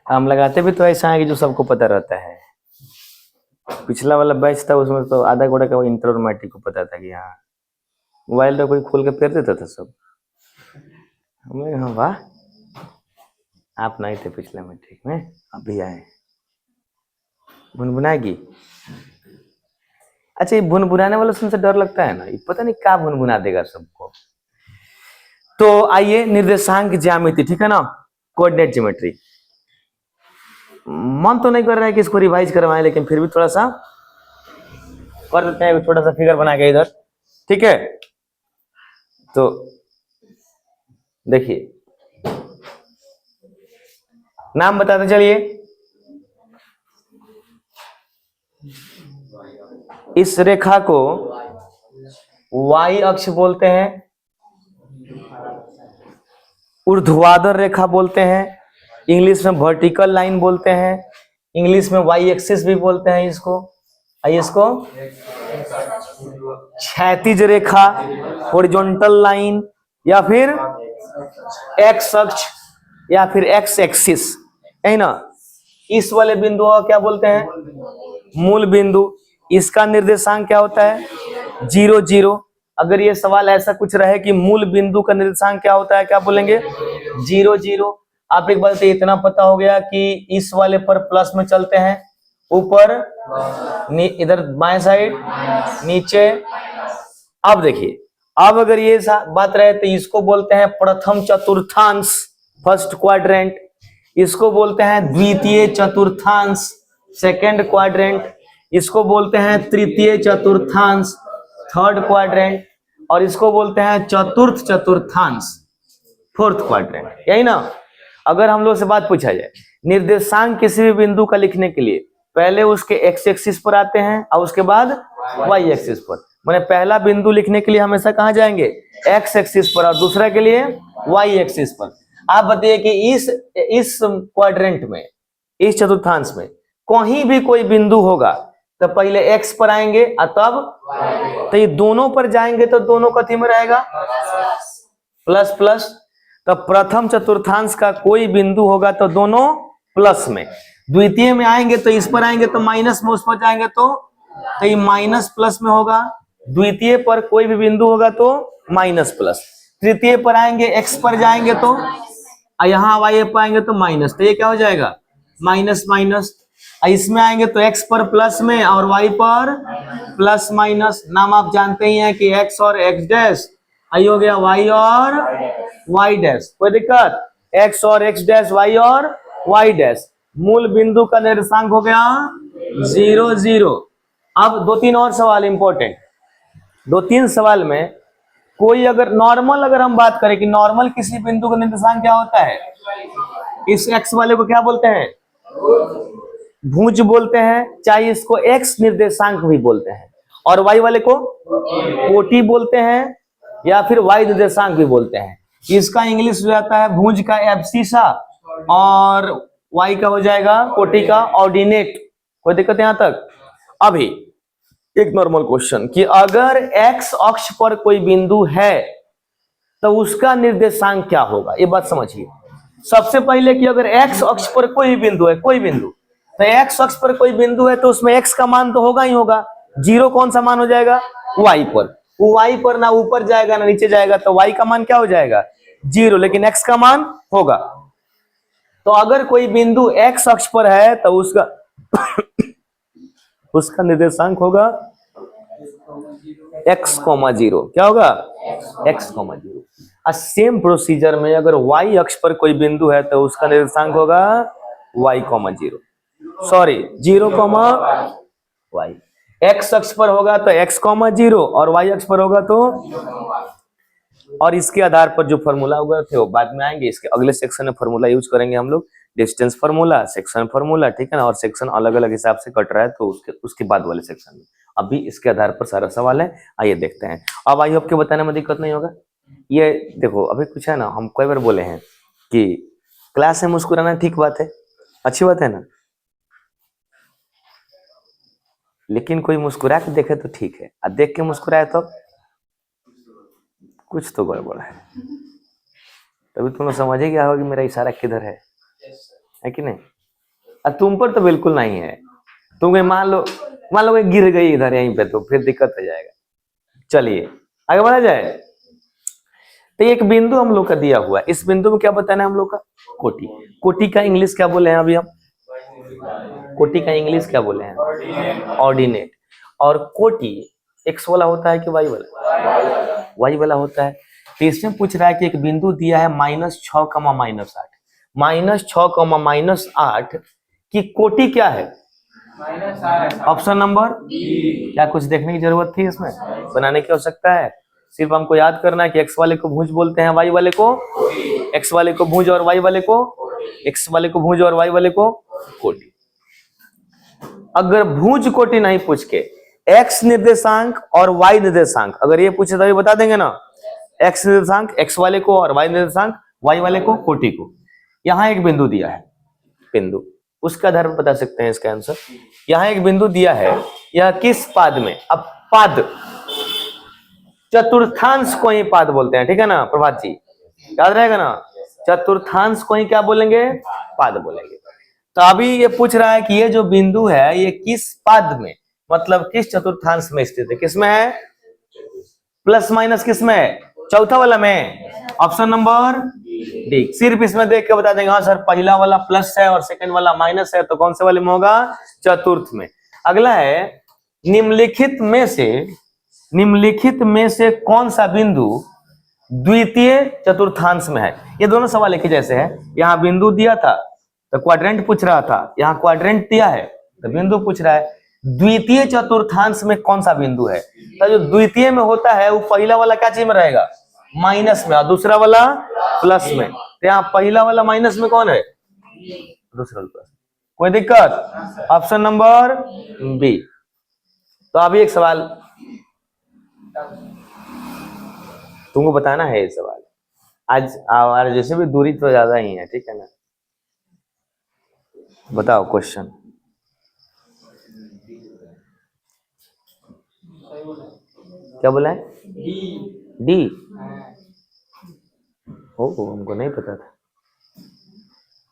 हम लगाते भी तो ऐसा है कि जो सबको पता रहता है। पिछला वाला बैच था उसमें तो आधा घोड़ा का इंटर और मैट्रिक को पता था कि हाँ मोबाइल तो कोई खोल के फेर देता था सब। हमें हाँ वाह, आप नहीं थे पिछले मैट्रिक में, अभी आए। भुनभुनाएगी। अच्छा, ये भुनभुनाने वाला सुन से डर लगता है ना, ये पता नहीं क्या भुनभुना देगा सबको। तो आइए निर्देशांक ज्यामिति, ठीक है ना, कोऑर्डिनेट ज्योमेट्री। मन तो नहीं कर रहा है कि इसको रिवाइज करवाएं, लेकिन फिर भी थोड़ा सा कर देते हैं, थोड़ा सा फिगर बना के इधर, ठीक है। तो देखिए नाम बताते चलिए। इस रेखा को y अक्ष बोलते हैं, ऊर्ध्वाधर रेखा बोलते हैं, इंग्लिश में वर्टिकल लाइन बोलते हैं, इंग्लिश में y एक्सिस भी बोलते हैं इसको। आइए इसको क्षैतिज रेखा, हॉरिजॉन्टल लाइन, या फिर x अक्ष, या फिर x एक्सिस, है ना। इस वाले बिंदु को क्या बोलते हैं? मूल बिंदु। इसका निर्देशांक क्या होता है? 0 0। अगर ये सवाल ऐसा कुछ रहे कि मूल बिंदु का निर्देशांक क्या होता है, क्या बोलेंगे? 0 0। आप एक बात इतना पता हो गया कि इस वाले पर प्लस में चलते हैं, ऊपर इधर बाएं साइड, नीचे। अब देखिए, अब अगर ये बात रहे तो इसको बोलते हैं प्रथम चतुर्थांश, फर्स्ट क्वाड्रेंट। इसको बोलते हैं द्वितीय चतुर्थांश, सेकंड क्वाड्रेंट। इसको बोलते हैं तृतीय चतुर्थांश, थर्ड क्वाड्रेंट। और इसको बोलते हैं चतुर्थ चतुर्थांश, फोर्थ क्वाड्रेंट। यही ना। अगर हम लोग से बात पूछा जाए, निर्देशांक किसी भी बिंदु का लिखने के लिए पहले उसके एक्स एक्सिस पर आते हैं और उसके बाद वाई एक्सिस पर। मैंने पहला बिंदु लिखने के लिए हमेशा कहां जाएंगे? एक्स एक्सिस पर, और दूसरा के लिए वाई एक्सिस पर। आप बताइए कि इस क्वाड्रेंट में, इस चतुर्थांश में कहीं भी कोई बिंदु होगा तो पहले एक्स पर आएंगे और तब, तो ये दोनों पर जाएंगे तो दोनों कथी में रहेगा? Plus plus. तो प्रथम चतुर्थांश का कोई बिंदु होगा तो दोनों प्लस में। द्वितीय में आएंगे तो इस पर आएंगे तो माइनस में, उस पर जाएंगे तो ये माइनस प्लस में होगा। द्वितीय पर कोई भी बिंदु होगा तो माइनस प्लस। तृतीय पर आएंगे, एक्स पर जाएंगे तो, यहाँ वाई पर आएंगे तो माइनस, तो ये क्या हो जाएगा? Minus minus. इसमें आएंगे तो एक्स पर प्लस में और वाई पर प्लस माइनस। नाम आप जानते ही हैं कि एक्स और एक्स डैश, आई हो गया वाई और वाई डैश। कोई दिक्कत? एक्स और एक्स डैश, वाई और वाई डैश। मूल बिंदु का निर्देशांक हो गया 0 0। अब 2-3 और सवाल इंपॉर्टेंट। 2-3 सवाल में कोई अगर नॉर्मल, अगर हम बात करें कि नॉर्मल किसी बिंदु का निर्देशांक क्या होता है, इस एक्स वाले को क्या बोलते हैं? भुज बोलते हैं, चाहे इसको एक्स निर्देशांक भी बोलते हैं। और वाई वाले को कोटि बोलते हैं, या फिर वाई निर्देशांक भी बोलते हैं। इसका इंग्लिश हो जाता है भुज का एब्सिसा, और वाई का हो जाएगा कोटि का ऑर्डिनेट। कोई दिक्कत यहां तक? अभी एक नॉर्मल क्वेश्चन कि अगर एक्स अक्ष पर कोई बिंदु है तो उसका निर्देशांक क्या होगा, ये बात समझिए। सबसे पहले कि अगर एक्स अक्ष पर कोई बिंदु है, कोई बिंदु, तो एक्स अक्ष पर कोई बिंदु है तो उसमें एक्स का मान तो होगा ही होगा। 0 कौन सा मान हो जाएगा? वाई पर। वो वाई पर ना ऊपर जाएगा ना नीचे जाएगा, तो वाई का मान क्या हो जाएगा? 0, लेकिन एक्स का मान होगा। तो अगर कोई बिंदु एक्स अक्ष पर है तो उसका उसका निर्देशांक होगा x, 0। क्या होगा? x, 0। सेम प्रोसीजर में अगर y अक्ष पर कोई बिंदु है तो उसका निर्देशांक होगा y, 0। Sorry 0, y। x अक्ष पर होगा तो x, 0, और y अक्ष पर होगा तो, और इसके आधार पर जो फॉर्मूला होगा थे वो बाद में आएंगे। इसके अगले सेक्शन में फॉर्मूला यूज करेंगे हम लोग, डिस्टेंस फार्मूला, सेक्शन फार्मूला, ठीक है ना। और सेक्शन अलग अलग हिसाब से कट रहा है तो उसके बाद वाले सेक्शन में अभी इसके आधार पर सारा सवाल है। आइए देखते हैं। अब आई होप के बताने में दिक्कत नहीं होगा। ये देखो, अभी कुछ है ना, हम कई बार बोले हैं कि क्लास में मुस्कुराना ठीक बात है, अच्छी बात है ना, लेकिन कोई मुस्कुरा के देखे तो ठीक है, और देख के मुस्कुराए तो कुछ तो गड़बड़ है। तभी तुम लोग समझ ही गया होगा कि मेरा इशारा किधर है कि नहीं। और तुम पर तो बिल्कुल नहीं है। तुम मान लो कि गिर गई इधर यहीं पे, तो फिर दिक्कत हो जाएगा। चलिए आगे बढ़ा जाए। तो एक बिंदु हम लोग का दिया हुआ है, इस बिंदु में क्या बताना है हम लोग का? कोटि। कोटि का इंग्लिश क्या बोले हैं अभी हम? कोटि का इंग्लिश क्या बोले हैं? ऑर्डिनेट। और कोटि एक्स वाला होता है कि वाई वाला? वाई वाला होता है। तो इसमें पूछ रहा है कि एक बिंदु दिया है -6, -6, -8 की कोटि क्या है? ऑप्शन नंबर क्या कुछ देखने की जरूरत थी इसमें? बनाने की आवश्यकता है? सिर्फ हमको याद करना है कि एक्स वाले को भुज बोलते हैं, वाई वाले को एक्स वाले को भुज और वाई वाले को एक्स वाले को भुज और वाई वाले को कोटि। अगर भुज कोटि नहीं पूछ के एक्स निर्देशांक और वाई निर्देशांक अगर ये पूछे तभी बता देंगे ना। एक्स निर्देशांक एक्स वाले को और वाई निर्देशांक वाई वाले को, कोटि को। यहाँ एक बिंदु दिया है, बिंदु उसका आधार पर बता सकते हैं इसका आंसर। यहाँ एक बिंदु दिया है, यह किस पाद में? अब पाद चतुर्थांश को ही पाद बोलते हैं, ठीक है ना प्रभात जी, याद रहेगा ना। चतुर्थांश को ही क्या बोलेंगे? पाद बोलेंगे। तो अभी ये पूछ रहा है कि ये जो बिंदु है ये किस पाद में, मतलब किस चतुर्थांश में स्थित है? किसमें है? प्लस माइनस किसमें है? चौथा वाला में, ऑप्शन नंबर डी। सिर्फ इसमें देख के बता देंगे हाँ सर पहला वाला प्लस है और सेकंड वाला माइनस है, तो कौन से वाले में होगा? चतुर्थ में। अगला है निम्नलिखित में से कौन सा बिंदु द्वितीय चतुर्थांश में है? ये दोनों सवाल एक ही जैसे है। यहाँ बिंदु दिया था तो क्वाड्रेंट पूछ रहा था, यहाँ क्वाड्रेंट दिया है तो बिंदु पूछ रहा है। द्वितीय चतुर्थांश में कौन सा बिंदु है? तो जो द्वितीय में होता है वो पहला वाला क्या चीज में रहेगा? माइनस में, और दूसरा वाला प्लस में। तो यहाँ पहला वाला माइनस में कौन है? दूसरा वाला प्लस। कोई दिक्कत? Option number B. तो अभी एक सवाल तुमको बताना है, ये सवाल आज जैसे भी दूरी तो ज्यादा ही है, ठीक है ना। बताओ क्वेश्चन। क्या बोला है? डी। ओ हमको नहीं पता था।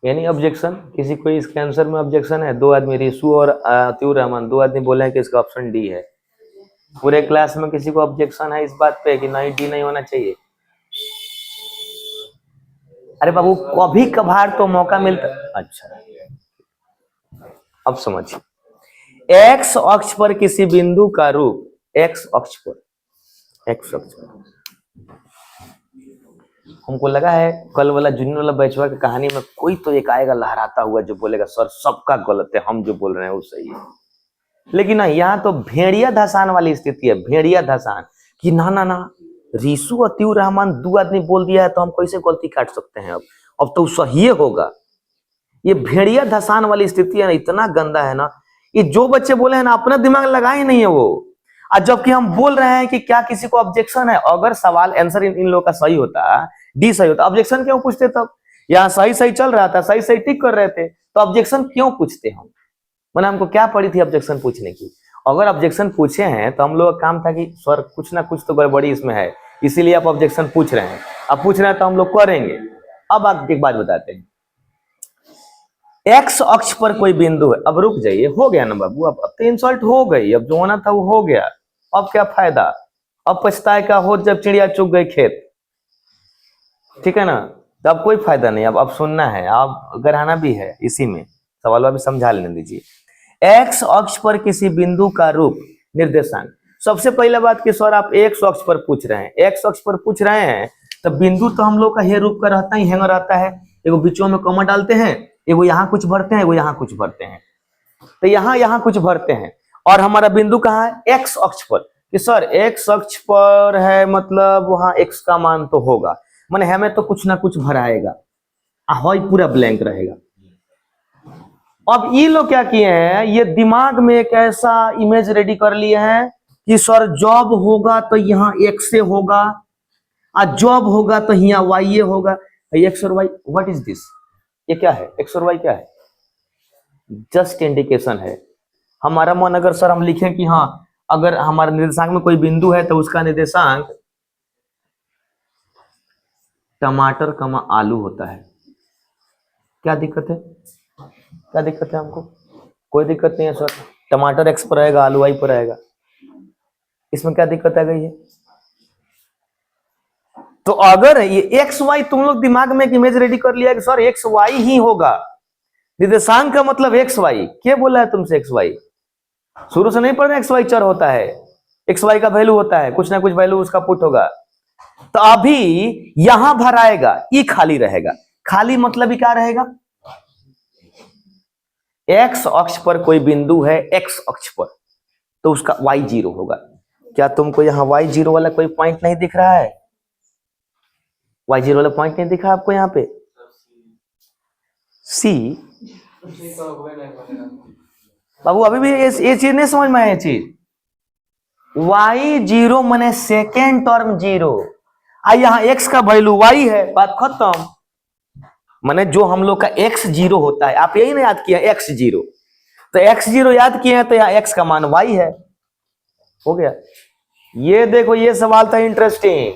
यानी ऑब्जेक्शन किसी कोई इसके आंसर में ऑब्जेक्शन है? दो आदमी रिशु और अतिउर रहमान, दो आदमी बोले हैं कि इसका ऑप्शन डी है। पूरे क्लास में किसी को ऑब्जेक्शन है इस बात पे कि नहीं डी नहीं होना चाहिए? अरे बाबू कभी कभार तो मौका मिलता। अच्छा अब समझिए, एक्स अक्ष पर किसी बिंदु का रूप, एक्स अक्ष पर हमको लगा है कल वाला जूनियर वाला बैचवा की कहानी में कोई तो एक आएगा लहराता हुआ जो बोलेगा सर सबका गलत है, हम जो बोल रहे हैं वो सही है। लेकिन ना यहाँ तो भेड़िया धसान वाली स्थिति है, भेड़िया धसान कि ना रिशु अतिउर रहमान दो आदमी बोल दिया है तो हम कैसे गलती काट सकते हैं? अब तो सही होगा। ये भेड़िया धसान वाली स्थिति है ना, इतना गंदा है ना। ये जो बच्चे बोले हैं ना अपना दिमाग लगाए नहीं है वो। और जबकि हम बोल रहे हैं कि क्या किसी को ऑब्जेक्शन है? अगर सवाल आंसर इन लोगों का सही होता, डी सही होता, ऑब्जेक्शन क्यों पूछते? तब यहाँ सही चल रहा था, सही टिक कर रहे थे, तो ऑब्जेक्शन क्यों पूछते हम? मैंने हमको क्या पड़ी थी ऑब्जेक्शन पूछने की? अगर ऑब्जेक्शन पूछे हैं तो हम लोग का काम था कि सर कुछ ना कुछ तो गड़बड़ी इसमें है, इसीलिए आप ऑब्जेक्शन पूछ रहे हैं। अब पूछ रहे हैं तो हम लोग करेंगे। अब आप एक बात बताते हैं, एक्स अक्ष पर कोई बिंदु है। अब रुक जाइए, हो गया ना बाबू, अब तो इंसल्ट हो गई, अब जो होना था वो हो गया। अब क्या फायदा? अब पछताए का हो जब चिड़िया चुग गई खेत, ठीक है ना। तो अब कोई फायदा नहीं, अब सुनना है, अब गहराना भी है इसी में, सवाल भी समझा लेने दीजिए। एक्स अक्ष पर किसी बिंदु का रूप निर्देशांक। सबसे पहला बात कि सर आप एक्स अक्ष पर पूछ रहे हैं, एक्स अक्ष पर पूछ रहे हैं तो बिंदु तो हम लोग का हे रूप का रहता ही हैंगर रहता है। एगो बीचों में कॉमा डालते हैं, एगो यहाँ कुछ भरते हैं, एगो यहाँ कुछ भरते हैं, तो यहाँ कुछ भरते हैं। और हमारा बिंदु कहाँ है? एक्स अक्ष पर। कि सर एक्स अक्ष पर है मतलब वहां एक्स का मान तो होगा, माने हमें तो कुछ ना कुछ भराएगा, पूरा ब्लैंक रहेगा। अब ये लोग क्या किए हैं, ये दिमाग में एक ऐसा इमेज रेडी कर लिए हैं कि सर जॉब होगा तो यहाँ एक्स से होगा, और जॉब होगा तो यहाँ वाई होगा। एक्स और वाई, व्हाट इज दिस? ये क्या है? एक्स और वाई क्या है? जस्ट इंडिकेशन है। हमारा मन अगर सर हम लिखें कि हाँ अगर हमारे निर्देशांक में कोई बिंदु है तो उसका निर्देशांक टमाटर कमा आलू होता है, क्या दिक्कत है? क्या दिक्कत है हमको? कोई दिक्कत नहीं है सर, टमाटर एक्स पर आएगा, आलू वाई पर आएगा, इसमें क्या दिक्कत आ गई है? तो अगर ये एक्स वाई, तुम लोग दिमाग में एक इमेज रेडी कर लिया कि सर एक्स वाई ही होगा, निर्देशांक का मतलब एक्स वाई, क्या बोला है तुमसे एक्स वाई? शुरू से नहीं पढ़ना एक्स वाई चर होता है, एक्स वाई का वैल्यू होता है, कुछ ना कुछ वैल्यू उसका पुट होगा। तो अभी यहां भर आएगा, ई खाली रहेगा, खाली मतलब ही क्या रहेगा? एक्स अक्ष पर कोई बिंदु है, एक्स अक्ष पर, तो उसका वाई जीरो होगा। क्या तुमको यहाँ वाई जीरो वाला कोई पॉइंट नहीं दिख रहा है? वाई जीरो वाला पॉइंट नहीं दिखा आपको यहाँ पे? सी बाबू अभी भी ये चीज नहीं समझ में आया, ये चीज वाई जीरो माने सेकेंड टर्म जीरो, यहाँ एक्स का वैल्यू वाई है, बात खत्म। माने जो हम लोग का एक्स जीरो होता है, आप यही ना याद किया एक्स जीरो, तो एक्स जीरो याद किए हैं, तो यहाँ एक्स का मान वाई है, हो गया। ये देखो ये सवाल था इंटरेस्टिंग,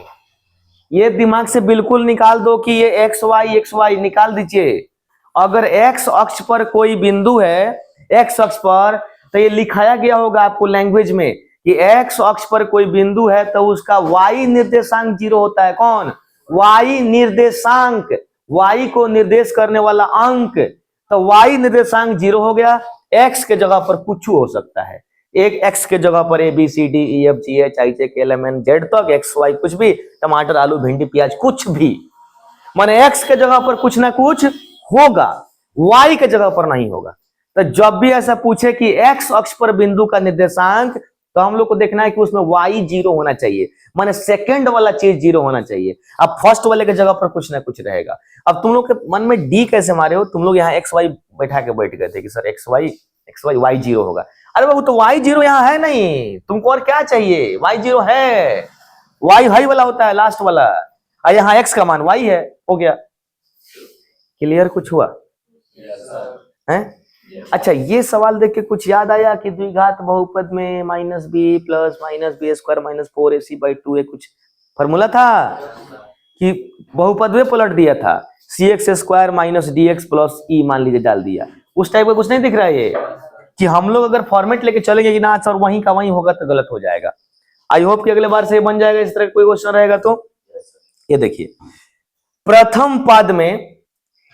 ये दिमाग से बिल्कुल निकाल दो कि ये एक्स वाई निकाल दीजिए। अगर एक्स अक्ष पर कोई बिंदु है, एक्स अक्ष पर, तो ये लिखाया गया होगा आपको लैंग्वेज में कि एक्स अक्ष पर कोई बिंदु है तो उसका वाई निर्देशांक जीरो होता है। कौन? वाई निर्देशांक, वाई को निर्देश करने वाला अंक, तो वाई निर्देशांक जीरो हो गया। एक्स के जगह पर कुछ हो सकता है, एक एक्स के जगह पर A B C D E F G H I J K L M N Z तक, एक्स वाई कुछ भी, टमाटर आलू भिंडी प्याज कुछ भी, माने एक्स के जगह पर कुछ ना कुछ होगा, वाई के जगह पर नहीं होगा। तो जब भी ऐसा पूछे कि एक्स अक्ष पर बिंदु का निर्देशांक, तो हम लोग को देखना है कि उसमें वाई जीरो होना चाहिए, माने सेकंड वाला चीज जीरो होना चाहिए। अब फर्स्ट वाले के जगह पर कुछ ना कुछ रहेगा। अब तुम लोग के मन में डी कैसे मारे हो? तुम लोग यहाँ एक्स वाई बैठा के बैठ गए थे कि sir X Y Y zero होगा। अरे बाबू तो वाई जीरो यहाँ है नहीं, तुमको और क्या चाहिए? वाई जीरो है, वाई हाई वाला होता है लास्ट वाला, और यहाँ एक्स का मान वाई है, हो गया। क्लियर? कुछ हुआ है? अच्छा, ये सवाल देख के कुछ याद आया कि द्विघात बहुपद में minus B plus minus B square minus 4ac/2a कुछ फॉर्मूला था कि बहुपद में पलट दिया था, cx² माइनस dx प्लस ई मान लीजिए डाल दिया, उस टाइप का कुछ नहीं दिख रहा है ये कि हम लोग अगर फॉर्मेट लेके चलेंगे कि ना सर वहीं का वहीं होगा तो गलत हो जाएगा। आई होप कि अगले बार से बन जाएगा, इस तरह कोई क्वेश्चन रहेगा तो। ये देखिए, प्रथम पद में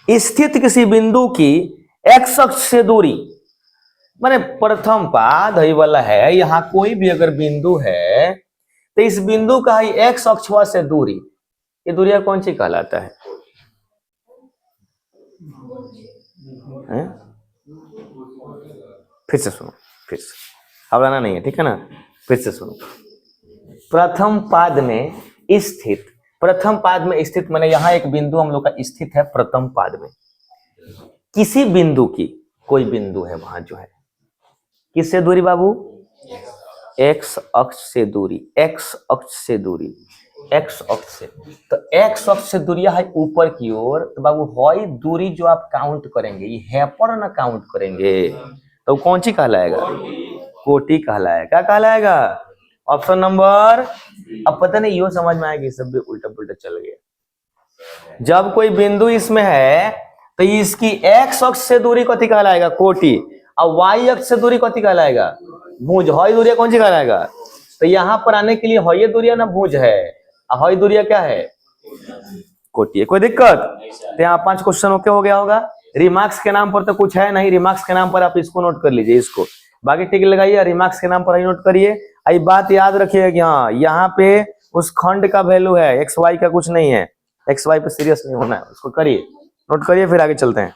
स्थित किसी बिंदु की एक्स अक्ष से दूरी, माने प्रथम पद ही वाला है, यहाँ कोई भी अगर बिंदु है तो इस बिंदु का ही एक्स अक्ष से दूरी, ये दूरिया कौन सी कहलाता है? फिर से सुनो, फिर से हवलाना नहीं है, ठीक है ना? फिर से सुनो, प्रथम पाद में स्थित, प्रथम पाद में स्थित माने यहाँ एक बिंदु हम लोग का स्थित है प्रथम पाद में, किसी बिंदु की, कोई बिंदु है वहां जो है, किससे दूरी बाबू? एक्स अक्ष से दूरी, एक्स अक्ष से दूरी, एक्स अक्ष से, तो एक्स अक्ष से दूरी है ऊपर की ओर, तो बाबू हई दूरी जो आप काउंट करेंगे, ये है पर ना काउंट करेंगे, तो कौन सी कहलाएगा? कोटि कहलाएगा। क्या कहलाएगा? Option number. अब पता नहीं यो समझ में आएगी, सब भी उल्टा पुल्टा चल गया। जब कोई बिंदु इसमें है तो इसकी एक्स अक्ष से दूरी कथी कहलाएगा? कोटि, और वाई अक्ष से दूरी कथी कहलाएगा? भुज। हई दूरिया कौन सी कहलाएगा? तो यहाँ पर आने के लिए हई दूरिया ना भुज है, और हई दूरिया क्या है? कोटि है। कोई दिक्कत? तो यहाँ 5 क्वेश्चन ओके हो गया होगा। रिमार्क्स के नाम पर तो कुछ है नहीं, रिमार्क्स के नाम पर आप इसको नोट कर लीजिए, इसको बाकी टिक लगाइए, रिमार्क्स के नाम पर ही नोट करिए। आई बात याद रखिए कि हाँ यहाँ पे उस खंड का वैल्यू है, एक्स वाई का कुछ नहीं है, एक्स वाई पे सीरियस नहीं होना है, उसको करिए, नोट करिए, फिर आगे चलते हैं।